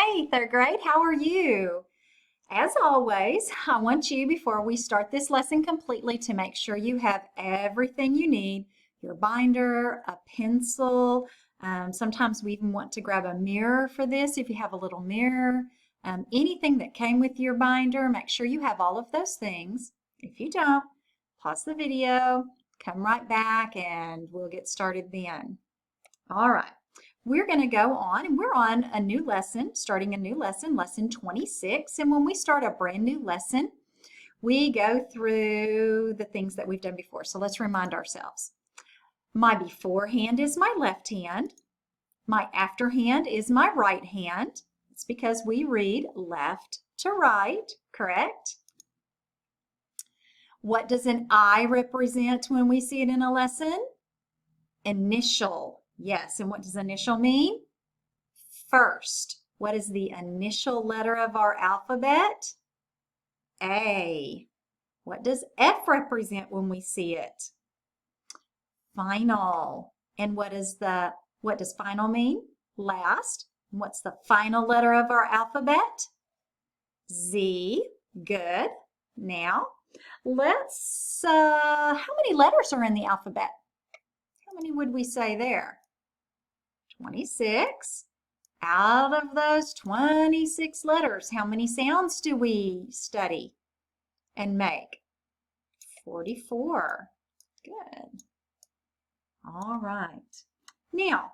Hey, third grade, how are you? As always, I want you, before we start this lesson completely, to make sure you have everything you need, your binder, a pencil. Sometimes we even want to grab a mirror for this if you have a little mirror. Anything that came with your binder, make sure you have all of those things. If you don't, pause the video, come right back, and we'll get started then. All right. We're going to go on, and we're on a new lesson, starting a new lesson, lesson 26. And when we start a brand new lesson, we go through the things that we've done before. So let's remind ourselves. My before hand is my left hand. My after hand is my right hand. It's because we read left to right, correct? What does an I represent when we see it in a lesson? Initial. Yes, and what does initial mean? First. What is the initial letter of our alphabet? A. What does F represent when we see it? Final. And what does final mean? Last. And what's the final letter of our alphabet? Z. Good. Now, how many letters are in the alphabet? How many would we say there? 26. Out of those 26 letters, how many sounds do we study and make? 44. Good. All right. Now,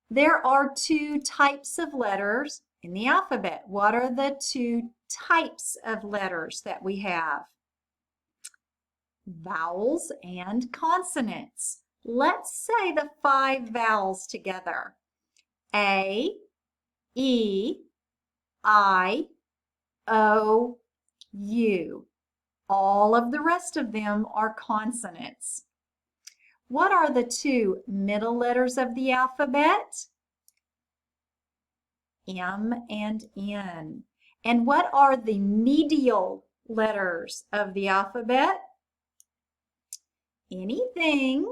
there are two types of letters in the alphabet. What are the two types of letters that we have? Vowels and consonants. Let's say the 5 vowels together. A, E, I, O, U. All of the rest of them are consonants. What are the two middle letters of the alphabet? M and N. And what are the medial letters of the alphabet? Anything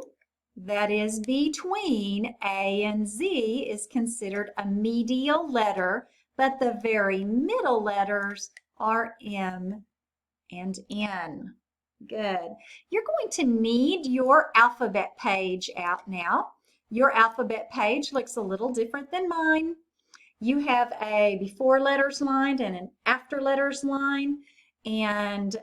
that is between A and Z is considered a medial letter, but the very middle letters are M and N. Good. You're going to need your alphabet page out now. Your alphabet page looks a little different than mine. You have a before letters line and an after letters line, and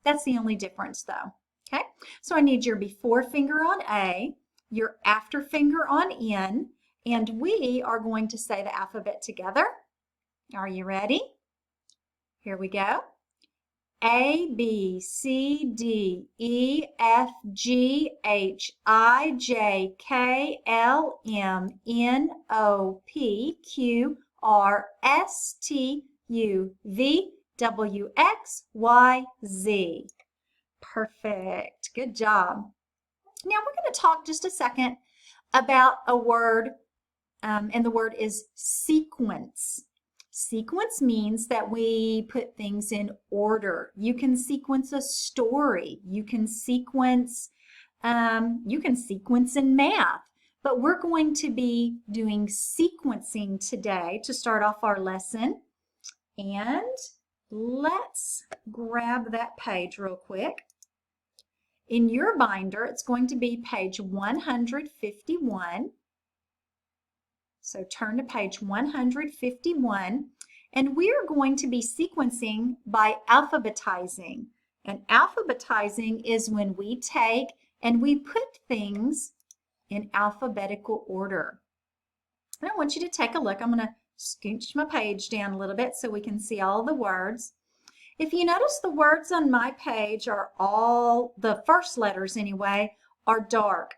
that's the only difference though. Okay, so I need your before finger on A, your after finger on N, and we are going to say the alphabet together. Are you ready? Here we go. A, B, C, D, E, F, G, H, I, J, K, L, M, N, O, P, Q, R, S, T, U, V, W, X, Y, Z. Perfect. Good job. Now we're going to talk just a second about a word, and the word is sequence. Sequence means that we put things in order. You can sequence a story. You can sequence in math. But we're going to be doing sequencing today to start off our lesson. And let's grab that page real quick. In your binder, it's going to be page 151. So turn to page 151, and we're going to be sequencing by alphabetizing. And alphabetizing is when we take and we put things in alphabetical order. And I want you to take a look. I'm going to scooch my page down a little bit so we can see all the words. If you notice, the words on my page are all, the first letters anyway, are dark.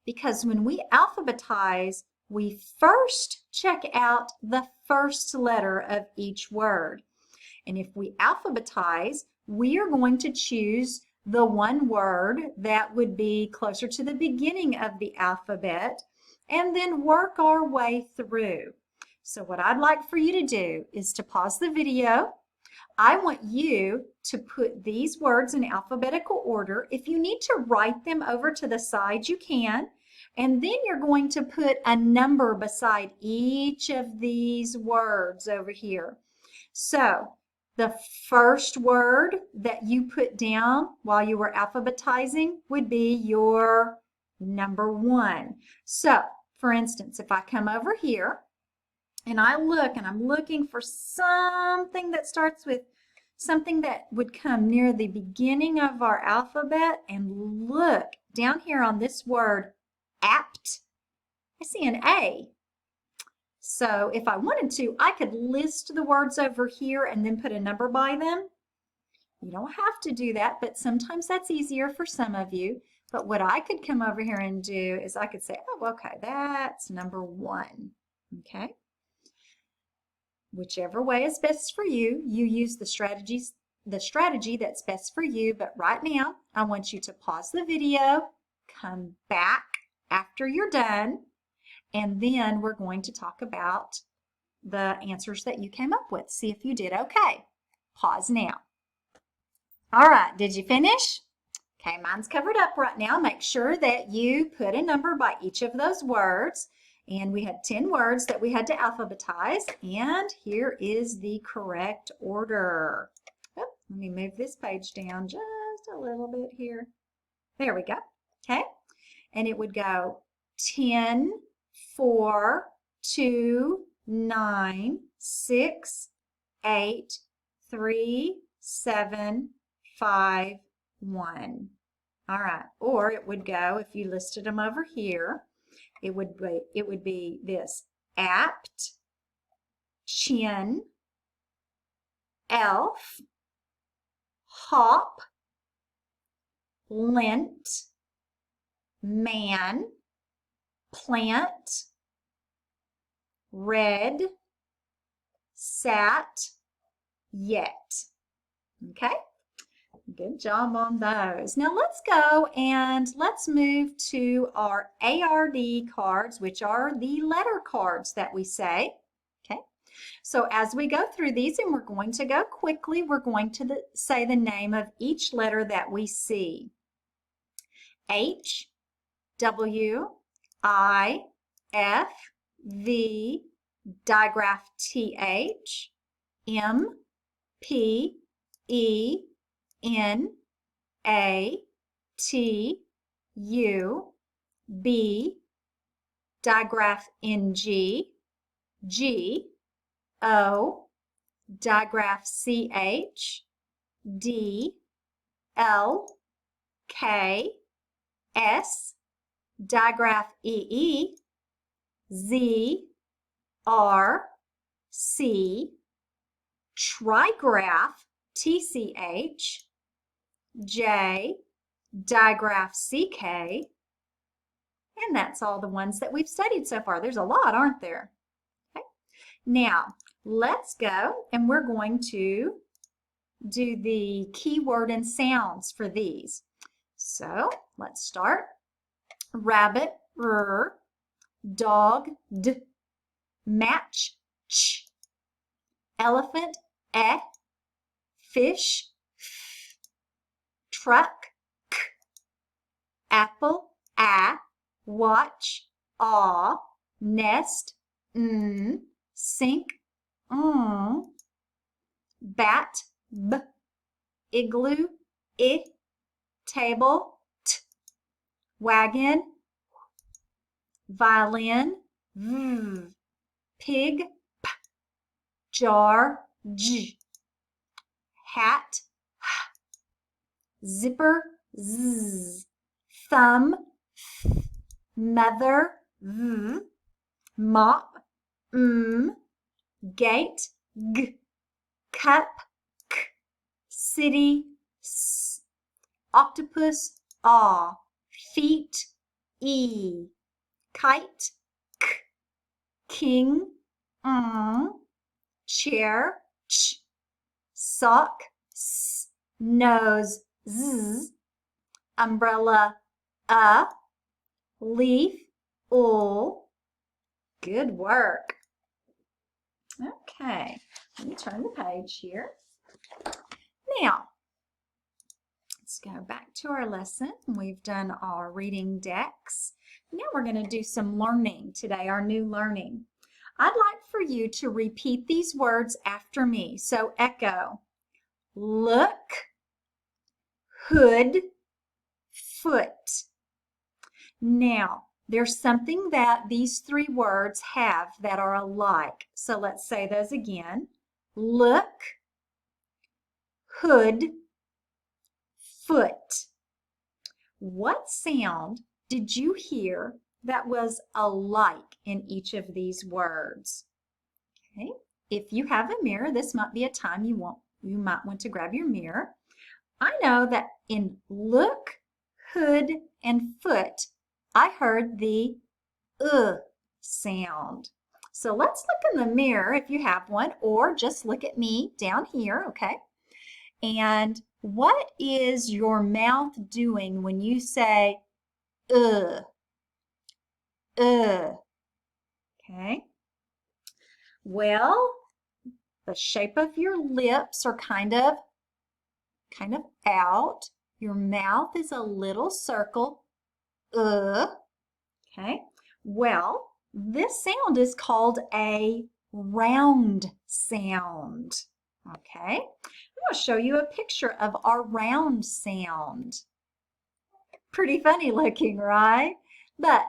Because when we alphabetize, we first check out the first letter of each word. And if we alphabetize, we are going to choose the one word that would be closer to the beginning of the alphabet and then work our way through. So what I'd like for you to do is to pause the video. I want you to put these words in alphabetical order. If you need to write them over to the side, you can. And then you're going to put a number beside each of these words over here. So the first word that you put down while you were alphabetizing would be your number 1. So, for instance, if I come over here and I look and I'm looking for something that starts with something that would come near the beginning of our alphabet, and look down here on this word apt, I see an A. So if I wanted to, I could list the words over here and then put a number by them. You don't have to do that, but sometimes that's easier for some of you. But what I could come over here and do is I could say, oh, okay, that's number 1. Okay. Whichever way is best for you, you use the strategy that's best for you. But right now, I want you to pause the video, come back after you're done, and then we're going to talk about the answers that you came up with. See if you did okay. Pause now. All right, did you finish? Okay, mine's covered up right now. Make sure that you put a number by each of those words. And we had 10 words that we had to alphabetize. And here is the correct order. Oh, let me move this page down just a little bit here. There we go. Okay. And it would go 10, 4, 2, 9, 6, 8, 3, 7, 5, 1. All right. Or it would go, if you listed them over here, it would be this: apt, chin, elf, hop, lint, man, plant, red, sat, yet. Okay? Good job on those. Now let's go and let's move to our ARD cards, which are the letter cards that we say. Okay, so as we go through these, and we're going to go quickly, we're going to say the name of each letter that we see. H, W, I, F, V, digraph TH, M, P, E, N, A, T, U, B, digraph NG, G, O, digraph CH, D, L, K, S, digraph EE, Z, R, C, trigraph TCH, J, digraph CK, and that's all the ones that we've studied so far. There's a lot, aren't there? Okay. Now, let's go, and we're going to do the keyword and sounds for these. So, let's start. Rabbit, R, dog, D, match, Ch, elephant, E, fish, F, truck, K, apple, A, watch, A, nest, N, sink, bat, B, igloo, I, table, T, wagon, violin, V, pig, P, jar, J, hat, H, zipper, Z, thumb, F, mother, V, mop, M, gate, G, cup, K, city, S, octopus, A, feet, E, kite, K, king, chair, Ch, sock, S, nose, Z, umbrella, A, leaf, ul. Good work. Okay, let me turn the page here. Now, Let's go back to our lesson. We've done our reading decks. Now we're going to do some learning today, our new learning. I'd like for you to repeat these words after me. So echo. Look, hood, foot. Now, there's something that these three words have that are alike. So let's say those again. Look, hood, foot. What sound did you hear that was alike in each of these words? Okay. If you have a mirror, this might be a time you might want to grab your mirror. I know that in look, hood, and foot, I heard the sound. So let's look in the mirror if you have one, or just look at me down here, okay? And what is your mouth doing when you say okay? Well, the shape of your lips are kind of out. Your mouth is a little circle. Okay. Well, this sound is called a round sound. Okay. I'm going to show you a picture of our round sound. Pretty funny looking, right? But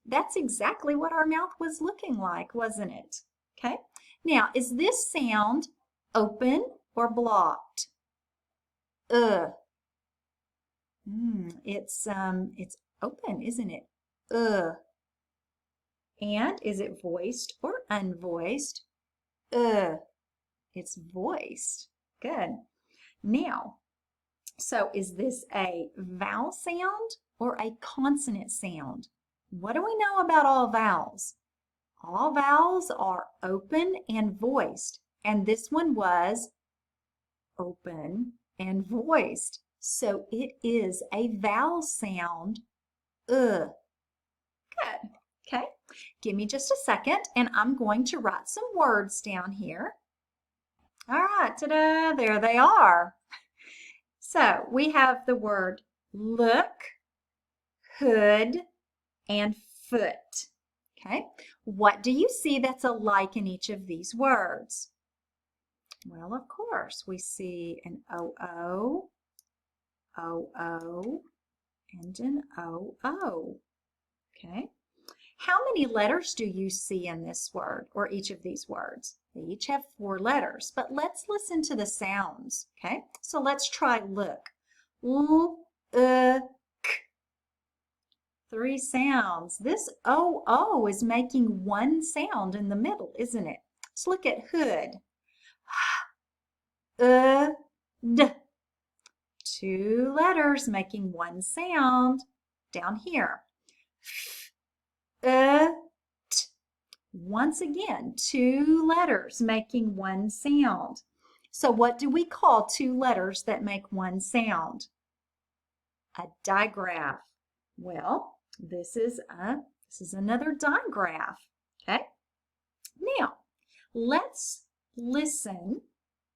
that's exactly what our mouth was looking like, wasn't it? Okay. Now, is this sound open or blocked? It's open, isn't it? And is it voiced or unvoiced? It's voiced. Good. Now, so is this a vowel sound or a consonant sound? What do we know about all vowels? All vowels are open and voiced, and this one was open and voiced. So it is a vowel sound. Good. Okay. Give me just a second, and I'm going to write some words down here. All right, ta-da, there they are. So we have the word look, hood, and foot. Okay, what do you see that's alike in each of these words? Well, of course, we see an O-O, O-O, and an O-O. Okay, how many letters do you see in this word or each of these words? They each have 4 letters, but let's listen to the sounds. Okay, so let's try look. L, k. 3 sounds. This O-O is making one sound in the middle, isn't it? Let's look at hood. D. 2 letters making one sound down here. T. Once again, 2 letters making one sound. So what do we call 2 letters that make one sound? A digraph. Well, this is another digraph. Okay. Now, let's listen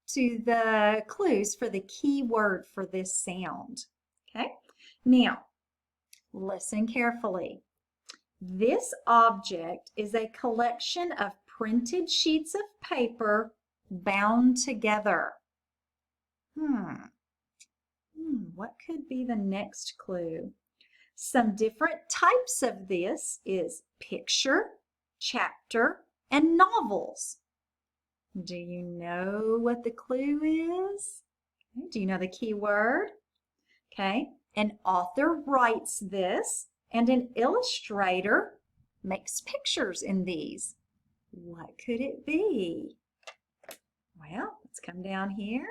to the clues for the key word for this sound. Okay. Now, listen carefully. This object is a collection of printed sheets of paper bound together. What could be the next clue? Some different types of this is picture, chapter, and novels. Do you know what the clue is? Okay. Do you know the key word? Okay. An author writes this, and an illustrator makes pictures in these. What could it be? Well, let's come down here.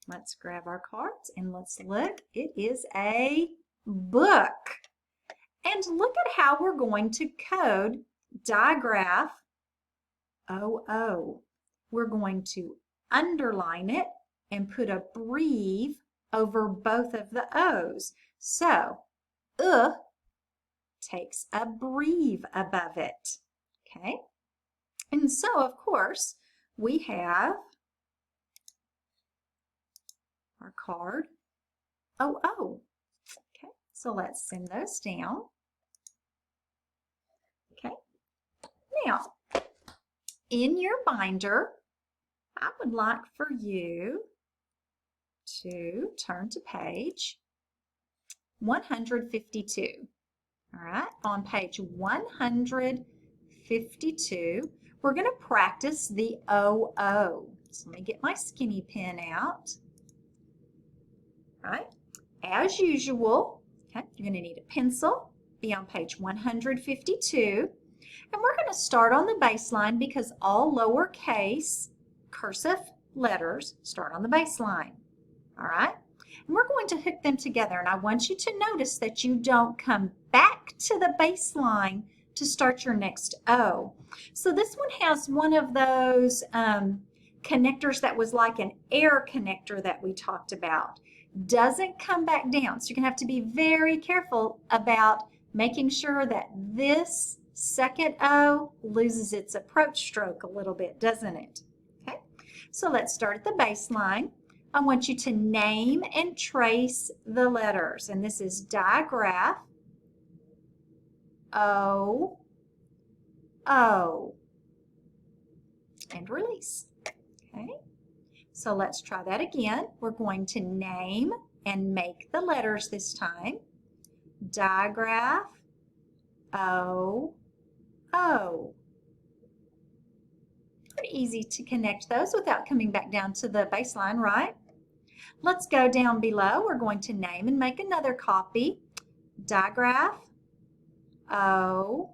Let's grab our cards and let's look. It is a book. And look at how we're going to code digraph OO. We're going to underline it and put a breve over both of the O's. So, takes a breve above it. Okay? And so, of course, we have our card. O-O. Okay, so let's send those down. Okay, now in your binder, I would like for you to turn to page 152. All right, on page 152, we're going to practice the O-O. So let me get my skinny pen out. All right, as usual, okay, you're going to need a pencil, be on page 152, and we're going to start on the baseline because all lowercase cursive letters start on the baseline. All right, and we're going to hook them together, and I want you to notice that you don't come back to the baseline to start your next O. So this one has one of those connectors that was like an air connector that we talked about. Doesn't come back down, so you're going to have to be very careful about making sure that this second O loses its approach stroke a little bit, doesn't it? Okay, so let's start at the baseline. I want you to name and trace the letters, and this is digraph O, O, and release. Okay, so let's try that again. We're going to name and make the letters this time. Digraph O, O. Pretty easy to connect those without coming back down to the baseline, right? Let's go down below. We're going to name and make another copy. Digraph O,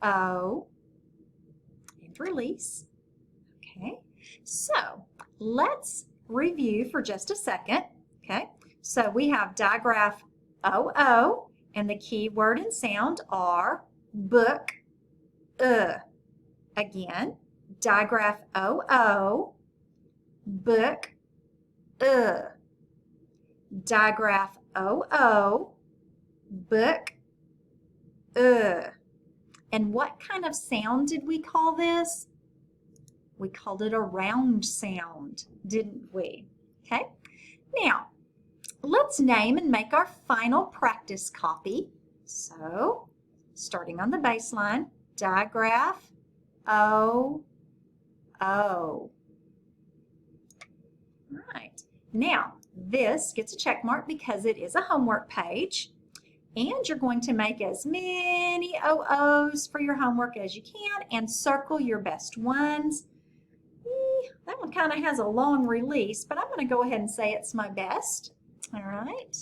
O, and release. Okay, so let's review for just a second. Okay, so we have digraph O, and the key word and sound are book, Again, digraph O, book, Digraph O, book, And what kind of sound did we call this? We called it a round sound, didn't we? Okay, now let's name and make our final practice copy. So, starting on the baseline, digraph O, O. All right, now this gets a check mark because it is a homework page, and you're going to make as many O-O's for your homework as you can and circle your best ones. That one kind of has a long release, but I'm going to go ahead and say it's my best. All right.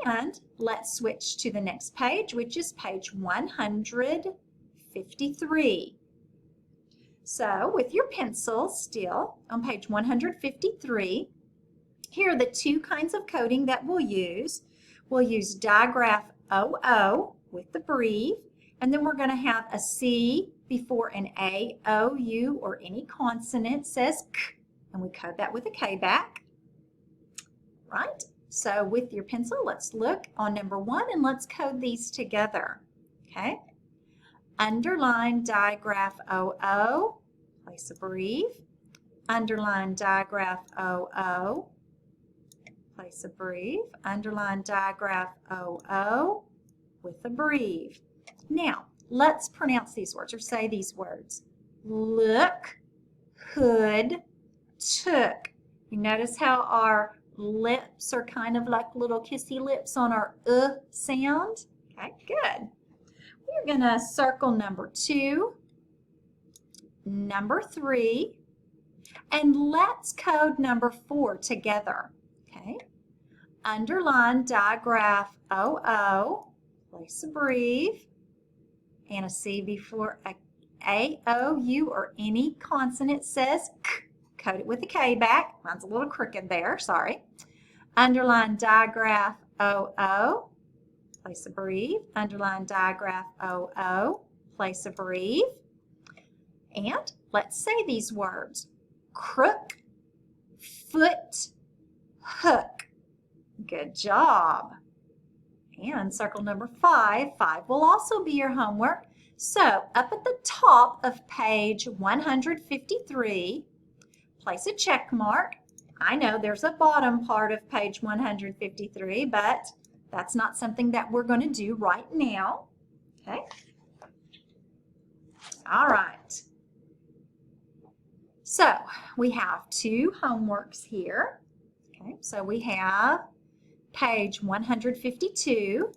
And let's switch to the next page, which is page 153. So with your pencil still on page 153, here are the two kinds of coding that we'll use. We'll use digraph O with the breathe, and then we're going to have a C before an A, O, U, or any consonant says K, and we code that with a K back. Right? So with your pencil, let's look on number 1 and let's code these together. Okay? Underline digraph O, place a breathe. Underline digraph O, place a breathe. Underline digraph O with a breathe. Now, let's pronounce these words or say these words. Look, hood, took. You notice how our lips are kind of like little kissy lips on our sound? Okay, good. We're going to circle number 2, number 3, and let's code number 4 together. Okay. Underline digraph O, place a breathe, and a C before a O, U, or any consonant says K. Code it with a K back. Mine's a little crooked there, sorry. Underline digraph O, place a breathe. Underline digraph O, place a breathe. And let's say these words. Crook, foot, hook. Good job. And circle number 5. 5 will also be your homework. So up at the top of page 153, place a check mark. I know there's a bottom part of page 153, but that's not something that we're going to do right now. Okay. All right. So we have two homeworks here. Okay, so we have page 152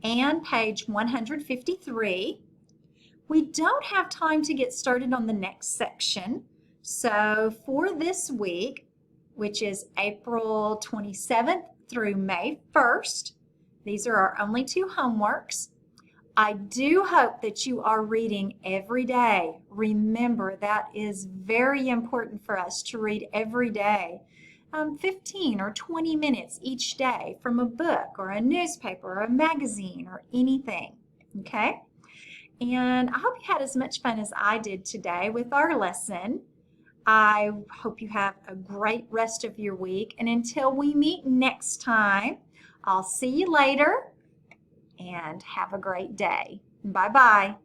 and page 153. We don't have time to get started on the next section. So for this week, which is April 27th through May 1st, these are our only two homeworks. I do hope that you are reading every day. Remember, that is very important for us to read every day. 15 or 20 minutes each day from a book or a newspaper or a magazine or anything. Okay? And I hope you had as much fun as I did today with our lesson. I hope you have a great rest of your week. And until we meet next time, I'll see you later and have a great day. Bye-bye.